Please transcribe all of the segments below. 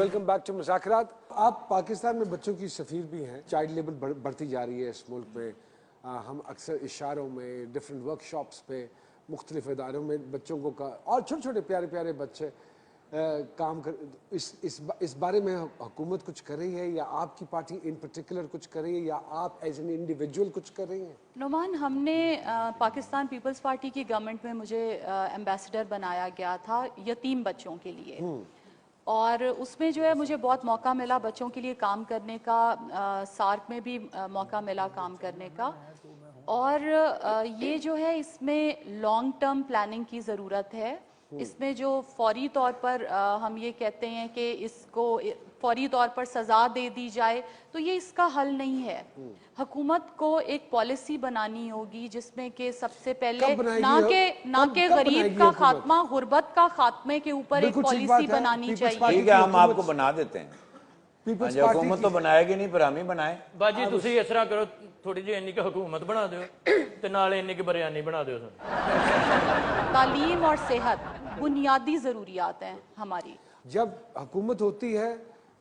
Welcome back to मुज़ाकरात। आप पाकिस्तान में बच्चों की सफ़ीर भी हैं। चाइल्ड लेबर बढ़ती जा रही है इस मुल्क में। हम अक्सर इशारों में, डिफरेंट वर्कशॉप्स पे, मुख्तलिफ इदारों में बच्चों को और छोटे छोटे प्यारे प्यारे बच्चे काम कर इस बारे में हुकूमत कुछ कर रही है या आपकी पार्टी इन पर्टिकुलर कुछ कर रही है या आप एज एन इंडिविजुअल कुछ कर रही हैं? नुमान, हमने पाकिस्तान पीपल्स पार्टी की गवर्नमेंट में मुझे एम्बेसडर बनाया गया था यतीम बच्चों के लिए, और उसमें जो है मुझे बहुत मौका मिला बच्चों के लिए काम करने का। सार्क में भी मौका मिला काम करने का। और ये जो है इसमें लॉन्ग टर्म प्लानिंग की ज़रूरत है। इसमें जो फौरी तौर पर हम ये कहते हैं कि इसको फौरी तौर पर सज़ा दे दी जाए, तो ये इसका हल नहीं है। हुकूमत को एक पॉलिसी बनानी होगी जिसमें कि सबसे पहले ना के गरीब का खात्मा, गुर्बत का खात्मे के ऊपर एक पॉलिसी बनानी चाहिए। ठीक है, हम आपको बना देते हैं। हुकूमत तो बनाएगी नहीं, पर हम ही बनाए। बाजी तुसी इस तरह करो, थोड़ी जी इन्नी की हुकूमत बना दो ते नाले इन्नी की बरियानी बना दो। तालीम और सेहत बुनियादी ज़रूरियात हैं हमारी। जब हुकूमत होती है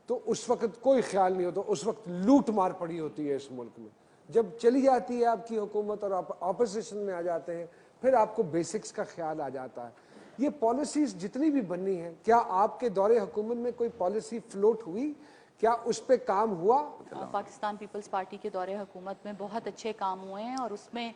तो उस वक्त कोई ख्याल नहीं होता, उस वक्त लूट मार पड़ी होती है इस मुल्क में। जब चली जाती है आपकी हुकूमत और आप ऑपोजिशन में आ जाते हैं, फिर आपको बेसिक्स का ख्याल आ जाता है। ये पॉलिसीज जितनी भी बननी है, क्या आपके दौरे हुकूमत में कोई पॉलिसी फ्लोट हुई? क्या उस पे काम हुआ? पाकिस्तान पीपल्स पार्टी के दौरे हुकूमत में बहुत अच्छे काम हुए हैं और उसमें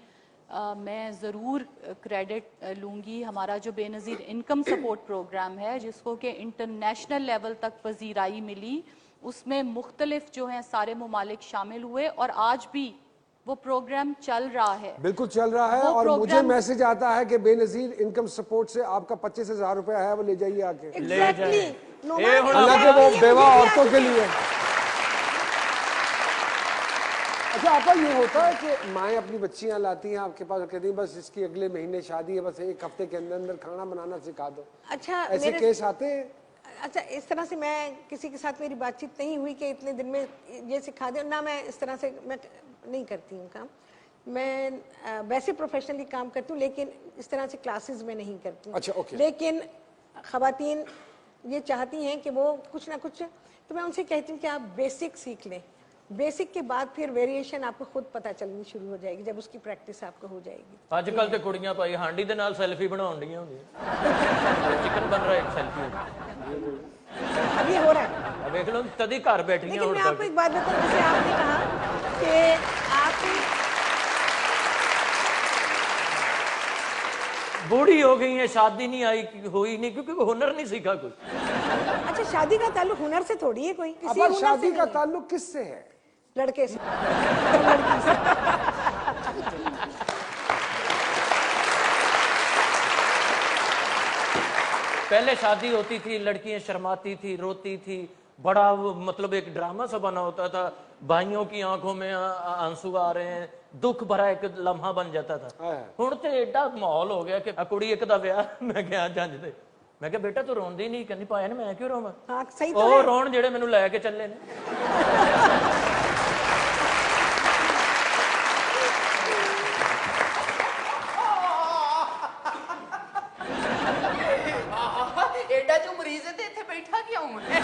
मैं ज़रूर क्रेडिट लूँगी। हमारा जो बेनज़ीर इनकम सपोर्ट प्रोग्राम है, जिसको कि इंटरनेशनल लेवल तक पजीराई मिली, उसमें मुख्तलिफ जो हैं सारे ममालिक शामिल हुए और आज भी वो प्रोग्राम चल रहा है। बिल्कुल चल रहा है। और मुझे मैसेज आता है कि बेनज़ीर इनकम सपोर्ट से आपका 25,000 रुपया है, वो ले जाइए आके। अल्लाह के वो बेवा औरतों के लिए। अच्छा आपा, ये होता है कि माएँ अपनी बच्चियाँ लाती हैं आपके पास और कहती हैं बस इसकी अगले महीने शादी है, बस एक हफ्ते के अंदर अंदर खाना बनाना सिखा दो। अच्छा, ऐसे केस आते हैं? अच्छा, इस तरह से मैं किसी के साथ मेरी बातचीत नहीं हुई कि इतने दिन में ये सिखा दे ना। मैं इस तरह से मैं नहीं करती हूँ काम। मैं वैसे प्रोफेशनली काम करती हूँ, लेकिन इस तरह से क्लासेस में नहीं करती हूँ। अच्छा, ओके। लेकिन ख़वातीन ये चाहती हैं कि वो कुछ ना कुछ, तो मैं उनसे कहती हूँ कि आप बेसिक सीख लें। बेसिक के बाद फिर वेरिएशन आपको खुद पता चलनी शुरू हो जाएगी जब उसकी प्रैक्टिस आपको हो जाएगी। आजकल तो कुड़ियां भाई हांडी दे नाल सेल्फी बनाउण दी होंदी, चिकन बन रहा है एक सेल्फी अभी हो रहा है। अब देख लो तभी घर बैठी हैं। लेकिन मैं आपको एक बात बताऊं, जैसे आपने कहा कि आप बूढ़ी हो गई है, शादी नहीं आई हुई नहीं क्योंकि हुनर नहीं सीखा कोई। अच्छा, शादी का ताल्लुक हुनर से थोड़ी है, कोई किसी हुनर शादी का ताल्लुक किससे है? लड़के से। पहले शादी होती थी, लड़कियां शर्माती थी, रोती थी, बड़ा मतलब एक ड्रामा सा बना होता था। भाइयों की आंखों में आंसू आ रहे हैं, दुख भरा एक लम्हा बन जाता था। हुण ते एडा माहौल हो गया कि कुड़ी एक दा ब्याह मैं गया जंज दे, मैं कहा बेटा तू रोंदी नहीं? कहनी पाया ने मैं क्यों रोवां? हाँ, सही तो है। रोण जेड़े मैनू लै के चले ने। एडा जो मरीज है इत्थे बैठा क्यों है?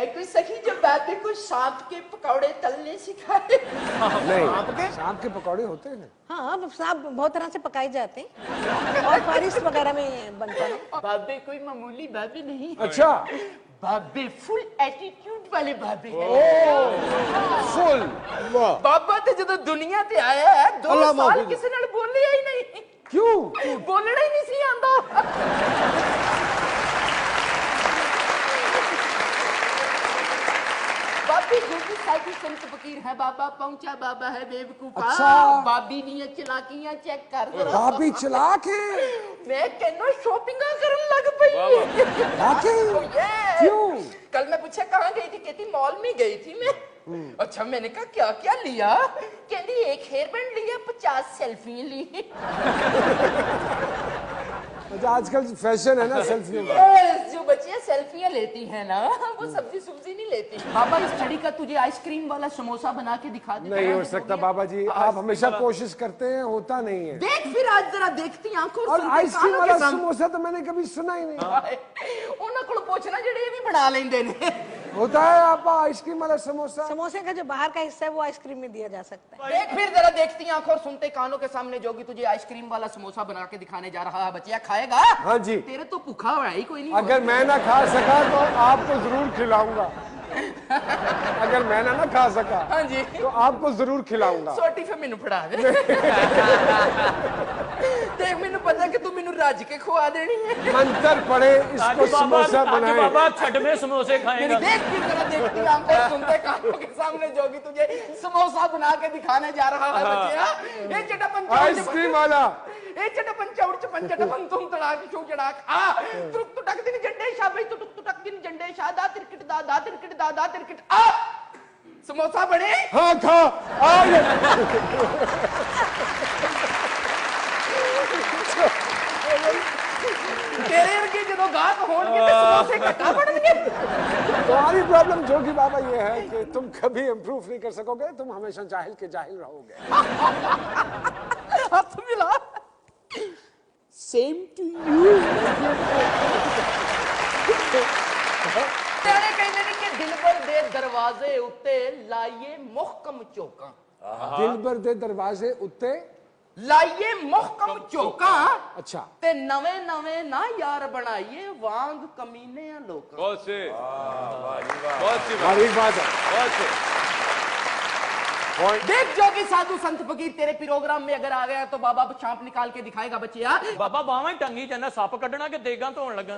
कोई सखी जो बाबे को सांप के पकौड़े तलने सिखाए? नहीं, सांप के पकौड़े होते हैं। हाँ, सांप बहुत तरह से पकाए जाते हैं और फारिश वगैरह में बनता है। बाबे कोई मामूली बाबे नहीं। अच्छा, बाबे फुल एटीट्यूड वाले बाबे हैं। फुल बाबा ते जदों दुनिया ते आया है 2 साल किसी नाल बोलिया ही नहीं। क्यों? बोलना ही नहीं सी आंदा। बाबी गुरु साहिब संत फकीर है, बाबा पहुंचा, बाबा है बेवकूफा। अच्छा। बाबी दी चलाकियां चेक कर जरा। बाबी चलाक है। मैं कहना शॉपिंग करन लग पई। क्यों? कल मैं पूछा कहाँ गई थी, कहती मॉल में गई थी मैं। अच्छा, मैंने कहा क्या क्या लिया? कहती एक हेयर बैंड लिया, 50 सेल्फी ली। अच्छा, आजकल फैशन है ना सेल्फी का। जो बच्चियां सेल्फियां लेती हैं ना, वो सब्जी सुब्जी नहीं लेती। बाबा इस छड़ी का तुझे आइसक्रीम वाला समोसा बना के दिखा दे। नहीं हो सकता बाबा जी, आप हमेशा कोशिश करते हैं, होता नहीं है। देख फिर आज जरा देखती आंखों और आइसक्रीम वाला समोसा तो मैंने कभी सुना ही नहीं। उन ਉਹਨਾਂ ਕੋਲ ਪੁੱਛਣਾ ਜਿਹੜੇ ਇਹ ਵੀ ਬਣਾ ਲੈਂਦੇ ਨੇ। होता है आपका आइसक्रीम वाला समोसा? समोसे का जो बाहर का हिस्सा है वो आइसक्रीम में दिया जा सकता है। देख फिर जरा देखती आंखों और सुनते कानों के सामने जोगी तुझे आइसक्रीम वाला समोसा बना के दिखाने जा रहा है। बच्चिया खाएगा? हाँ जी। तेरे तो भूखा हुआ ही कोई नहीं। अगर मैं ना खा सका तो आपको जरूर खिलाऊंगा। अगर मैं ना खा सका हाँ जी तो आपको जरूर खिलाऊंगा। सोटी फिर मैनू फड़ा दे। देख मैनू पता कि तू मैनू रज के खुआ देनी है। मंत्र पढ़े इसको समोसा बनाए। बाबा छठ में समोसे खाएगा। देख फिर जरा देखती आंखों और सुनते कानों के सामने जोगी तुझे समोसा बना के दिखाने जा रहा है। बच्चिया ये चटापन आइसक्रीम वाला ए चटापन चौड़ चपन चटापन तुम तड़ाक छू चड़ाक आ तुक तुटक दिन झंडे शाह भाई तुक तुटक दिन झंडे शाह दा तिरकट दा तिरकट दा तिरकट आ समोसा बने। हाँ खा आ तेरे वर्गे जो गाहक होंगे तो समोसे घटा पड़ेंगे। तुम्हारी प्रॉब्लम जोगी बाबा ये है कि तुम कभी इम्प्रूव नहीं कर सकोगे, तुम हमेशा जाहिल के जाहिल रहोगे। हाथ मिला। Same to you. तेरे कहने ने कि दिलबर दे दरवाजे उत्ते लाइए मुहकम चौका। दिलबर दे दरवाजे उत्ते लाइए मुहकम चौका। अच्छा ते नवे नवे ना यार बनाइए वांग कमीने लोका। बहुत से बहुत सी बड़ी बात है। बहुत से देख जोगी साधु संत फकीर तेरे प्रोग्राम में अगर आ गया तो बाबा चांप निकाल के दिखाएगा। बच्चिया बाबा बावा टंगी जाना सप कटना के देगा धोन लगा।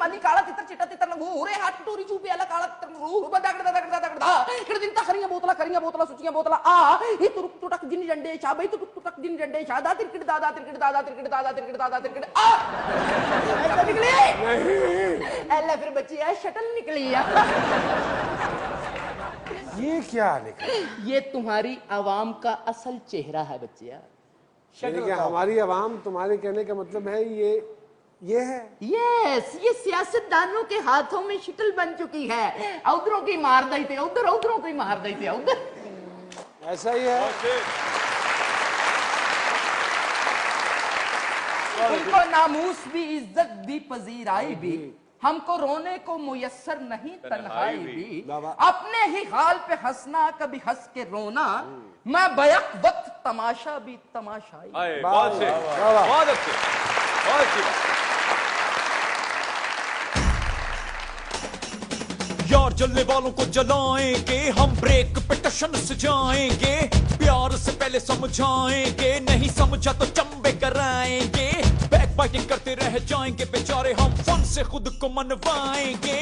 मानी काला तितर चिट्टा तितर लंगू रे हाथ टोरी चू प्याला काला तितर रू बदा दगड़ दगड़ दगड़ दा कर दिन ता खरियां बोतला सुचियां बोतला आ ये तुरुक तुटक दिन जंडे शा भाई तुरुक तुटक दिन जंडे शा दा तिरकट दादा तिरकट दादा तिरकट दादा तिरकट दादा तिरकट आ ऐसा निकली नहीं। एला फिर बच्ची है शटल निकली है। ये क्या निकला? ये तुम्हारी आवाम का असल चेहरा है बच्चिया। यानी कि हमारी आवाम, तुम्हारे कहने का मतलब है ये है। यस ये सियासतदानों के हाथों में शक्ल बन चुकी है। उधरों की मार दी थे उधर, उधरों की मार दी थे उधर। ऐसा ही है। उनको नामूस भी इज्जत भी पजीराई भी हमको रोने को मुयस्सर नहीं तन्हाई भी। अपने ही हाल पे हंसना कभी हंस के रोना मैं बैक वक्त तमाशा भी तमाशाई। बहुत से बहुत अच्छे बहुत अच्छी। यार जलने वालों को जलाएंगे हम, ब्रेक पे टशन से जाएंगे, प्यार से पहले समझाएंगे, नहीं समझा तो चंबे कराएंगे, बैक बाइटिंग करते रह जाएंगे बेचारे हम, फन से खुद को मनवाएंगे।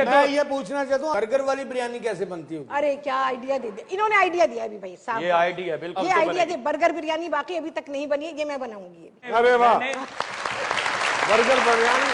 मैं ये पूछना चाहता हूँ बर्गर वाली बिरयानी कैसे बनती होगी? अरे क्या आइडिया दे दिया इन्होंने, आइडिया दिया अभी भाई साहब। ये आइडिया बिल्कुल ये आइडिया दे। बर्गर बिरयानी बाकी अभी तक नहीं बनी है, ये मैं बनाऊंगी। अरे वाह, बर्गर बिरयानी